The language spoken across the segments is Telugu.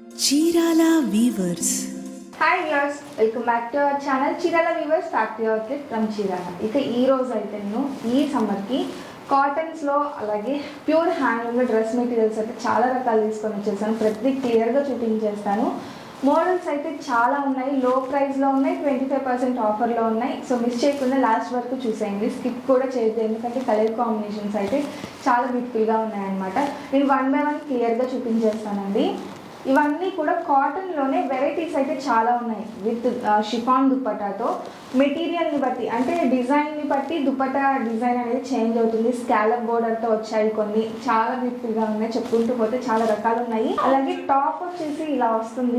Chirala weavers. Hi viewers, welcome back to our channel Chirala weavers factory outlet from Chirala. ఇక ఈ రోజు అయితే నేను ఈ సమ్మర్కి కాటన్స్లో అలాగే ప్యూర్ హ్యాండ్లూమ్లో డ్రెస్ మెటీరియల్స్ అయితే చాలా రకాలు తీసుకొని వచ్చేసాను. ప్రతి క్లియర్గా చూపించేస్తాను. మోడల్స్ అయితే చాలా ఉన్నాయి, లో ప్రైస్లో ఉన్నాయి, 25% ఆఫర్లో ఉన్నాయి. సో మిస్ చేయకుండా లాస్ట్ వరకు చూసేయండి, స్కిప్ కూడా చేయొద్దు, ఎందుకంటే కలర్ కాంబినేషన్స్ అయితే చాలా బ్యూటిఫుల్గా ఉన్నాయన్నమాట. నేను 1 by 1 క్లియర్గా చూపించేస్తానండి. ఇవన్నీ కూడా కాటన్లోనే వెరైటీస్ అయితే చాలా ఉన్నాయి. విత్ షిఫాన్ దుప్పటాతో మెటీరియల్ని బట్టి అంటే డిజైన్ని బట్టి దుప్పటా డిజైన్ అనేది చేంజ్ అవుతుంది. స్కాలప్ బోర్డర్తో వచ్చాయి కొన్ని, చాలా బ్యూటిఫుల్గా ఉన్నాయి. చెప్పుకుంటూ పోతే చాలా రకాలు ఉన్నాయి. అలాగే టాప్ వచ్చేసి ఇలా వస్తుంది.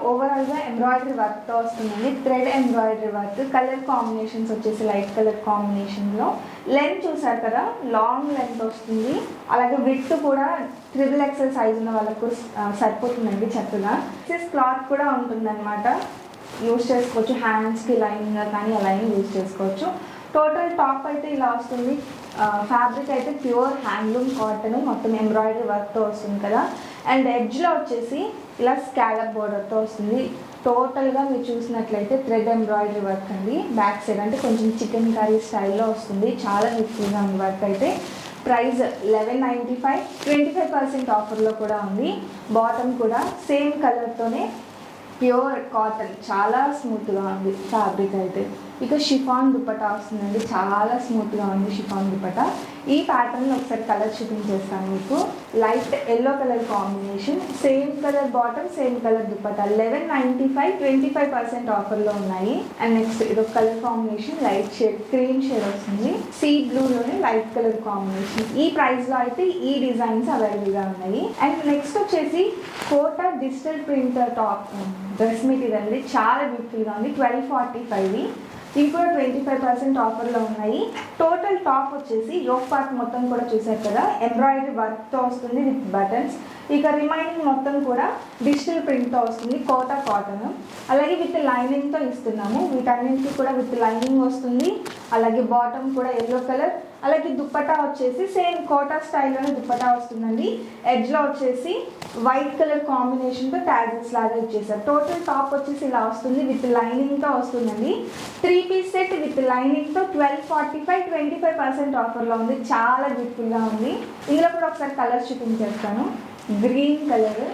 ఓవరాల్గా ఎంబ్రాయిడరీ వర్క్తో వస్తుందండి. Thread embroidery work, colour combinations వచ్చేసి లైట్ కలర్ కాంబినేషన్లో. లెంత్ చూసారు కదా, లాంగ్ లెంత్ వస్తుంది. అలాగే విడ్త్ కూడా XXL సైజ్ ఉన్న వాళ్ళకు సరిపోతుందండి చక్కగా. క్లాత్ కూడా ఉంటుందన్నమాట, యూజ్ చేసుకోవచ్చు. హ్యాండ్స్కి లైన్గా కానీ అలా యూజ్ చేసుకోవచ్చు. టోటల్ టాప్ అయితే ఇలా వస్తుంది. ఫ్యాబ్రిక్ అయితే ప్యూర్ హ్యాండ్లూమ్ కాటన్, మొత్తం ఎంబ్రాయిడరీ వర్క్తో వస్తుంది కదా. అండ్ ఎడ్జ్లో వచ్చేసి ఇలా స్కాలప్ బోర్డర్తో వస్తుంది. టోటల్గా మీరు చూసినట్లయితే థ్రెడ్ ఎంబ్రాయిడరీ వర్క్ అండి. బ్యాక్ సైడ్ అంటే కొంచెం చికెన్ కర్రీ స్టైల్లో వస్తుంది. చాలా బ్యూటిఫుల్గా ఉంది వర్క్ అయితే. ప్రైస్ 1195, 25% ఆఫర్లో కూడా ఉంది. బాటమ్ కూడా సేమ్ కలర్తోనే ప్యూర్ కాటన్, చాలా స్మూత్గా ఉంది ఫ్యాబ్రిక్ అయితే. ఇక షిఫాన్ దుపట్టా వస్తుందండి, చాలా స్మూత్గా ఉంది షిఫాన్ దుపట్టా. ఈ ప్యాటర్న్లో ఒకసారి కలర్ చూపించేస్తాను మీకు. Light yellow colour combination, same colour bottom, same colour dupatta. 1195, 25% ఆఫర్లో ఉన్నాయి. అండ్ నెక్స్ట్ ఇదొక colour combination, light shade cream shade వస్తుంది. సీ బ్లూలోనే లైట్ కలర్ కాంబినేషన్. ఈ ప్రైస్లో అయితే ఈ డిజైన్స్ అవైలబుల్గా ఉన్నాయి. అండ్ నెక్స్ట్ వచ్చేసి Kota digital printer top dress material అండి, చాలా బ్యూటిఫుల్గా ఉంది. 1245. ఇవి కూడా 25% ఆఫర్లో ఉన్నాయి. టోటల్ టాప్ వచ్చేసి యోక్ పార్ట్ మొత్తం కూడా చూసారు కదా, ఎంబ్రాయిడరీ వర్క్తో వస్తుంది విత్ బటన్స్. ఇక రిమైనింగ్ మొత్తం కూడా డిజిటల్ ప్రింట్తో వస్తుంది, కోటా కాటన్. అలాగే విత్ లైనింగ్తో ఇస్తున్నాము. వీటన్నింటికి కూడా విత్ లైనింగ్ వస్తుంది. అలాగే బాటమ్ కూడా ఎల్లో కలర్. అలాగే దుప్పటా వచ్చేసి సేమ్ కోటా స్టైల్లోనే దుప్పటా వస్తుందండి. ఎడ్జ్లో వచ్చేసి వైట్ కలర్ కాంబినేషన్తో ట్యాజెస్ లాగా ఇచ్చేసారు. టోటల్ టాప్ వచ్చేసి ఇలా వస్తుంది, విత్ లైనింగ్తో వస్తుందండి. 3 పీస్ సెట్ విత్ లైనింగ్తో 1245, 25% ఆఫర్లో ఉంది. చాలా బ్యూటిఫుల్గా ఉంది. ఇందులో కూడా ఒకసారి కలర్స్ చూపించేస్తాను. గ్రీన్ కలర్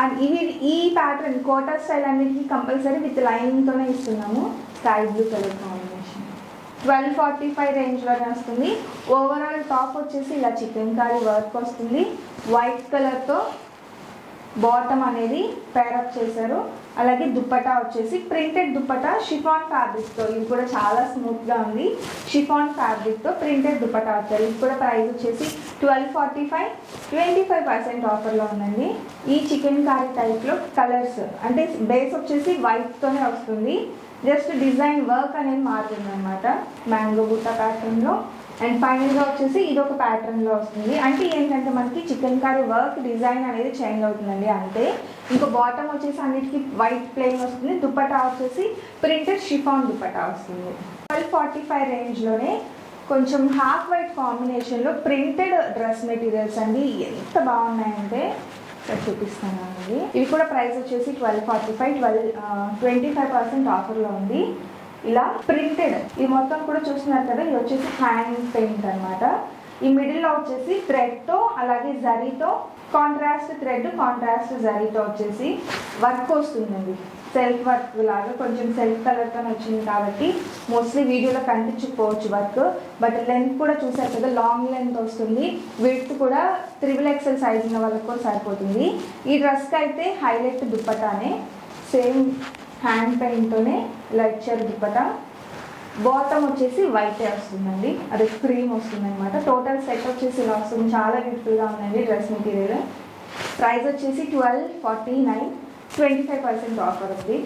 అండ్ ఈ ప్యాటర్న్ కోటా స్టైల్ అన్నిటికీ కంపల్సరీ విత్ లైనింగ్తోనే ఇస్తున్నాము. స్కై బ్లూ కలర్ కాంబినేషన్ 1245 రేంజ్లోనే వస్తుంది. ఓవరాల్ టాప్ వచ్చేసి ఇలా చికెన్ కర్రీ వర్క్ వస్తుంది. వైట్ కలర్తో బాటమ్ అనేది పేరప్ చేశారు. అలాగే దుప్పటా వచ్చేసి ప్రింటెడ్ దుప్పటా షిఫాన్ ఫ్యాబ్రిక్తో, ఇది కూడా చాలా స్మూత్గా ఉంది. షిఫాన్ ఫ్యాబ్రిక్తో ప్రింటెడ్ దుప్పటా వచ్చారు. ఇది కూడా ప్రైస్ వచ్చేసి 1245, 25% ఆఫర్లో ఉందండి. ఈ చికెన్ కర్రీ టైప్లో కలర్స్ అంటే బేస్ వచ్చేసి వైట్తోనే వస్తుంది. జస్ట్ డిజైన్ వర్క్ అనేది మారుతుంది అనమాట, మ్యాంగో బుట్ట ప్యాటర్న్లో. అండ్ ఫైనల్గా వచ్చేసి ఇదొక ప్యాటర్న్లో వస్తుంది. అంటే ఏంటంటే మనకి చికెన్ కర్రీ వర్క్ డిజైన్ అనేది చేంజ్ అవుతుందండి అంతే. ఇంకో బాటమ్ వచ్చేసి అన్నిటికీ వైట్ ప్లెయిన్ వస్తుంది. దుప్పటా వచ్చేసి ప్రింటెడ్ షిఫాన్ దుప్పటా వస్తుంది. 1245 రేంజ్లోనే కొంచెం హాఫ్ వైట్ కాంబినేషన్లో ప్రింటెడ్ డ్రెస్ మెటీరియల్స్ అండి, ఎంత బాగున్నాయంటే చూపిస్తాను అండి. ఇవి కూడా ప్రైస్ వచ్చేసి 1245, 25% ఆఫర్లో ఉంది. ఇలా ప్రింటెడ్ ఇది మొత్తం కూడా చూస్తున్నారు కదా, ఇది వచ్చేసి హ్యాండ్ పెయింట్ అనమాట. ఈ మిడిల్లో వచ్చేసి థ్రెడ్తో అలాగే జరీతో, కాంట్రాస్ట్ థ్రెడ్ కాంట్రాస్ట్ జరీతో వచ్చేసి వర్క్ వస్తుందండి. సెల్ఫ్ వర్క్ లాగా కొంచెం సెల్ఫ్ కలర్తో వచ్చింది కాబట్టి మోస్ట్లీ వీడియోలో కనిపించకపోవచ్చు వర్క్. బట్ లెంత్ కూడా చూసారు కదా, లాంగ్ లెంత్ వస్తుంది. విడ్త్ కూడా XXL సైజ్ ఉన్న వాళ్ళకి కూడా సరిపోతుంది. ఈ డ్రెస్కి అయితే హైలైట్ దుప్పటానే, సేమ్ హ్యాండ్ పెయింట్తోనే లైట్ షేడ్ దుప్పటా. బాటమ్ వచ్చేసి వైటే వస్తుందండి, అది క్రీమ్ వస్తుంది అనమాట. టోటల్ సెట్ వచ్చేసి ఇలా వస్తుంది. చాలా బ్యూటిఫుల్గా ఉందండి డ్రెస్ మెటీరియల్. ప్రైస్ వచ్చేసి 1249, 25% ఆఫర్ ఉంది.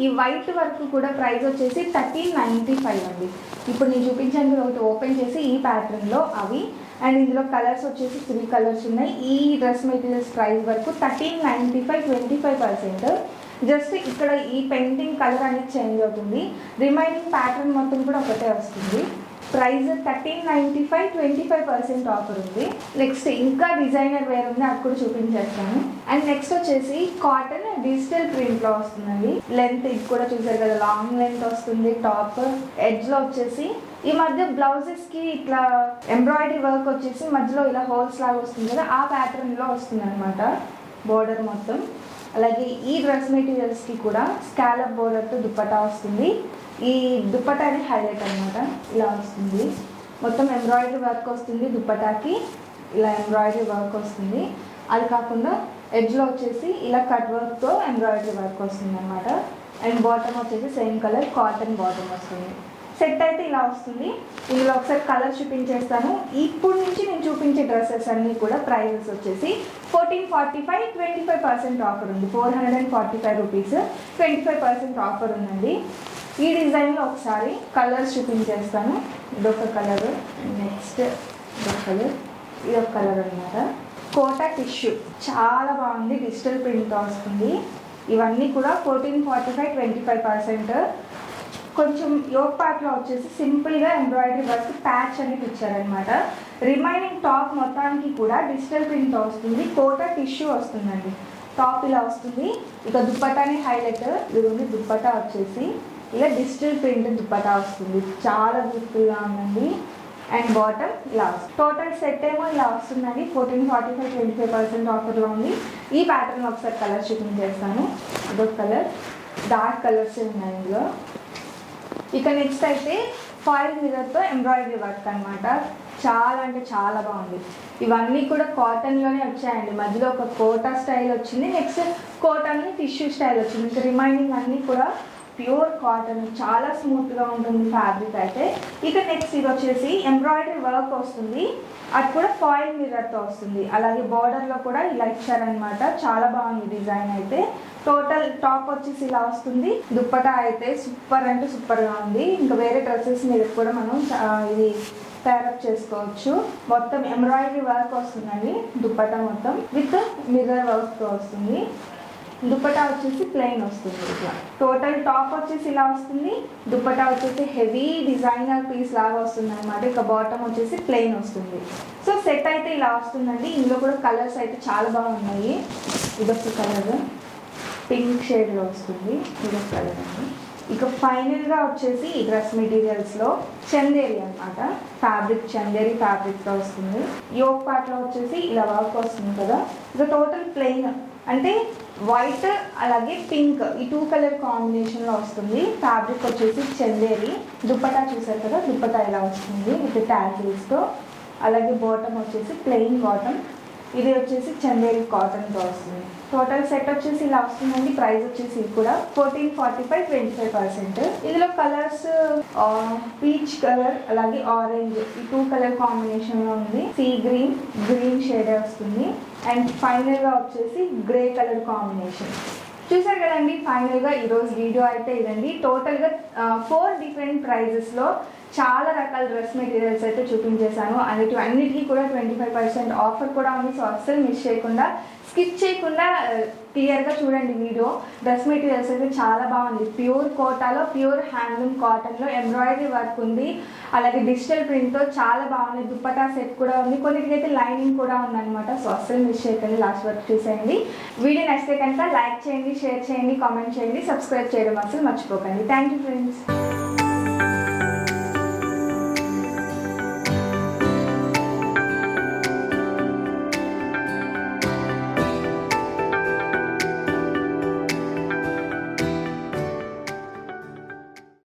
ఈ వైట్ వర్క్ కూడా ప్రైస్ వచ్చేసి 1395 అండి. ఇప్పుడు నేను చూపించాను ఒకటి ఓపెన్ చేసి ఈ ప్యాటర్న్లో అవి. అండ్ ఇందులో కలర్స్ వచ్చేసి 3 కలర్స్ ఉన్నాయి. ఈ డ్రెస్ మెటీరియల్స్ ప్రైస్ వరకు 1395, 25%. జస్ట్ ఇక్కడ ఈ పెయింటింగ్ కలర్ అనేది చేంజ్ అవుతుంది. రిమైనింగ్ ప్యాటర్న్ మొత్తం కూడా ఒకటే వస్తుంది. ప్రైస్ 1395, 25% ఆఫర్ ఉంది. నెక్స్ట్ ఇంకా డిజైనర్ వేర్ ఉంది, అది కూడా చూపించేస్తాను. అండ్ నెక్స్ట్ వచ్చేసి కాటన్ డిజిటల్ ప్రింట్ లో వస్తుందండి. లెంత్ ఇది కూడా చూసారు కదా, లాంగ్ లెంత్ వస్తుంది. టాప్ ఎడ్జ్ లో వచ్చేసి ఈ మధ్య బ్లౌజెస్ కి ఇట్లా ఎంబ్రాయిడరీ వర్క్ వచ్చేసి మధ్యలో ఇలా హోల్స్ లాగా వస్తుంది కదా, ఆ ప్యాటర్న్ లో వస్తుంది అనమాట బోర్డర్ మొత్తం. అలాగే ఈ డ్రెస్ మెటీరియల్స్ కి కూడా స్కాలప్ బోర్డర్ తో దుపట్టా వస్తుంది. ఈ దుపట్టాని హైలైట్ అనమాట, ఇలా వస్తుంది. మొత్తం ఎంబ్రాయిడరీ వర్క్ వస్తుంది దుపట్టాకి, ఇలా ఎంబ్రాయిడరీ వర్క్ వస్తుంది. అది కాకుండా ఎడ్జ్లో వచ్చేసి ఇలా కట్ వర్క్తో ఎంబ్రాయిడరీ వర్క్ వస్తుంది అనమాట. అండ్ బాటమ్ వచ్చేసి సేమ్ కలర్ కాటన్ బాటమ్ వస్తుంది. సెట్ అయితే ఇలా వస్తుంది. ఇందులో ఒకసారి కలర్ చూపించేస్తాను. ఇప్పుడు నుంచి నేను చూపించే డ్రెస్సెస్ అన్నీ కూడా ప్రైజెస్ వచ్చేసి 1445, 25% ఆఫర్ ఉంది. 445 రూపీస్ 25% ఆఫర్ ఉందండి. ఈ డిజైన్లో ఒకసారి కలర్స్ చూపించేస్తాను. ఇదొక కలర్, నెక్స్ట్ ఇదొక కలర్, ఇదొక కలర్ అనమాట. కోటా టిష్యూ చాలా బాగుంది, డిజిటల్ ప్రింట్తో వస్తుంది. ఇవన్నీ కూడా 1445, 25%. కొంచెం యోగ్ పార్ట్లో వచ్చేసి సింపుల్గా ఎంబ్రాయిడరీ వర్క్ ప్యాచ్ అనేది ఇచ్చారనమాట. రిమైనింగ్ టాప్ మొత్తానికి కూడా డిజిటల్ ప్రింట్తో వస్తుంది. కోటా టిష్యూ వస్తుందండి. టాప్ ఇలా వస్తుంది. ఇక దుప్పటాని హైలైట్ ఇది ఉంది. దుప్పటా వచ్చేసి ఇలా డిజిటల్ ప్రింట్ దుపట్టా వస్తుంది, చాలా బ్యూటిఫుల్గా ఉందండి. అండ్ బాటమ్ ఇలా వస్తుంది. టోటల్ సెట్ ఏమో ఇలా వస్తుందండి. 1445, 25% ఆఫర్లో ఉంది. ఈ ప్యాటర్న్ ఒకసారి కలర్ చూపించేస్తాను. ఇదొక కలర్, డార్క్ కలర్స్ ఉన్నాయి ఇందులో. ఇక నెక్స్ట్ అయితే ఫాయిల్ మిర్రర్తో ఎంబ్రాయిడరీ వర్క్ అనమాట. చాలా అంటే చాలా బాగుంది. ఇవన్నీ కూడా కాటన్లోనే వచ్చాయండి. మధ్యలో ఒక కోటా స్టైల్ వచ్చింది, నెక్స్ట్ కోటాని టిష్యూ స్టైల్ వచ్చింది. ఇంకా రిమైనింగ్ అన్నీ కూడా ప్యూర్ కాటన్, చాలా స్మూత్గా ఉంటుంది ఫ్యాబ్రిక్ అయితే. ఇక నెక్స్ట్ ఇది వచ్చేసి ఎంబ్రాయిడరీ వర్క్ వస్తుంది, అది కూడా ఫాయిల్ మిర్రర్తో వస్తుంది. అలాగే బార్డర్లో కూడా ఇలా ఇచ్చారనమాట. చాలా బాగుంది డిజైన్ అయితే. టోటల్ టాప్ వచ్చేసి ఇలా వస్తుంది. దుప్పటా అయితే సూపర్ అంటే సూపర్గా ఉంది. ఇంకా వేరే డ్రెస్సెస్ మీద కూడా మనం ఇది పేరప్ చేసుకోవచ్చు. మొత్తం ఎంబ్రాయిడరీ వర్క్ వస్తుందండి. దుప్పటా మొత్తం విత్ మిర్రర్ వర్క్తో వస్తుంది. దుపట్టా వచ్చేసి ప్లెయిన్ వస్తుంది. ఇట్లా టోటల్ టాప్ వచ్చేసి ఇలా వస్తుంది. దుపట్టా వచ్చేసి హెవీ డిజైనర్ పీస్ లాగా వస్తుంది అనమాట. ఇక బాటమ్ వచ్చేసి ప్లెయిన్ వస్తుంది. సో సెట్ అయితే ఇలా వస్తుందండి. ఇందులో కూడా కలర్స్ అయితే చాలా బాగున్నాయి. ఇదొక కలర్ పింక్ షేడ్లో వస్తుంది, ఇదొక కలర్ అండి. ఇక ఫైనల్గా వచ్చేసి ఈ డ్రెస్ మెటీరియల్స్లో చందేరి అనమాట. ఫ్యాబ్రిక్ చందేరి ఫ్యాబ్రిక్తో వస్తుంది. యోగ్ పార్ట్లో వచ్చేసి ఇలా వర్క్ వస్తుంది కదా. ఇక టోటల్ ప్లెయిన్ అంటే వైట్ అలాగే పింక్ ఈ 2 కలర్ కాంబినేషన్లో వస్తుంది. ఫ్యాబ్రిక్ వచ్చేసి చందేరి. దుపట్టా చూసారు కదా, దుపట్టా ఇలా వస్తుంది విత్ ట్యాజిల్స్తో. అలాగే బాటమ్ వచ్చేసి ప్లెయిన్ బాటమ్. ఇది వచ్చేసి చందేరి కాటన్తో వస్తుంది. టోటల్ సెట్ వచ్చేసి ఇలా వస్తుందండి. ప్రైస్ వచ్చేసి ఇది కూడా 1445, 25%. ఇందులో కలర్స్ పీచ్ కలర్ అలాగే ఆరెంజ్ ఈ 2 కలర్ కాంబినేషన్లో ఉంది. సీ గ్రీన్ షేడ్ వస్తుంది. అండ్ ఫైనల్గా వచ్చేసి గ్రే కలర్ కాంబినేషన్. చూసారు కదండి, ఫైనల్గా ఈరోజు వీడియో అయితే ఇదండి. టోటల్గా 4 డిఫరెంట్ ప్రైజెస్లో చాలా రకాల డ్రెస్ మెటీరియల్స్ అయితే చూపించేశాను. అన్నిటికీ కూడా 25% ఆఫర్ కూడా ఉంది. సో అస్సలు మిస్ చేయకుండా, స్కిప్ చేయకుండా క్లియర్గా చూడండి వీడియో. డ్రెస్ మెటీరియల్స్ అయితే చాలా బాగుంది. ప్యూర్ కోటాలో ప్యూర్ హ్యాండ్లూమ్ కాటన్లో ఎంబ్రాయిడరీ వర్క్ ఉంది. అలాగే డిజిటల్ ప్రింట్తో చాలా బాగుంది. దుపట్టా సెట్ కూడా ఉంది. కొన్నిటికైతే లైనింగ్ కూడా ఉందన్నమాట. సో అస్సలు మిస్ చేయకండి, లాస్ట్ వరకు చూసేయండి. వీడియో నచ్చితే కనుక లైక్ చేయండి, షేర్ చేయండి, కామెంట్ చేయండి, సబ్స్క్రైబ్ చేయడం అసలు మర్చిపోకండి. Thank you friends.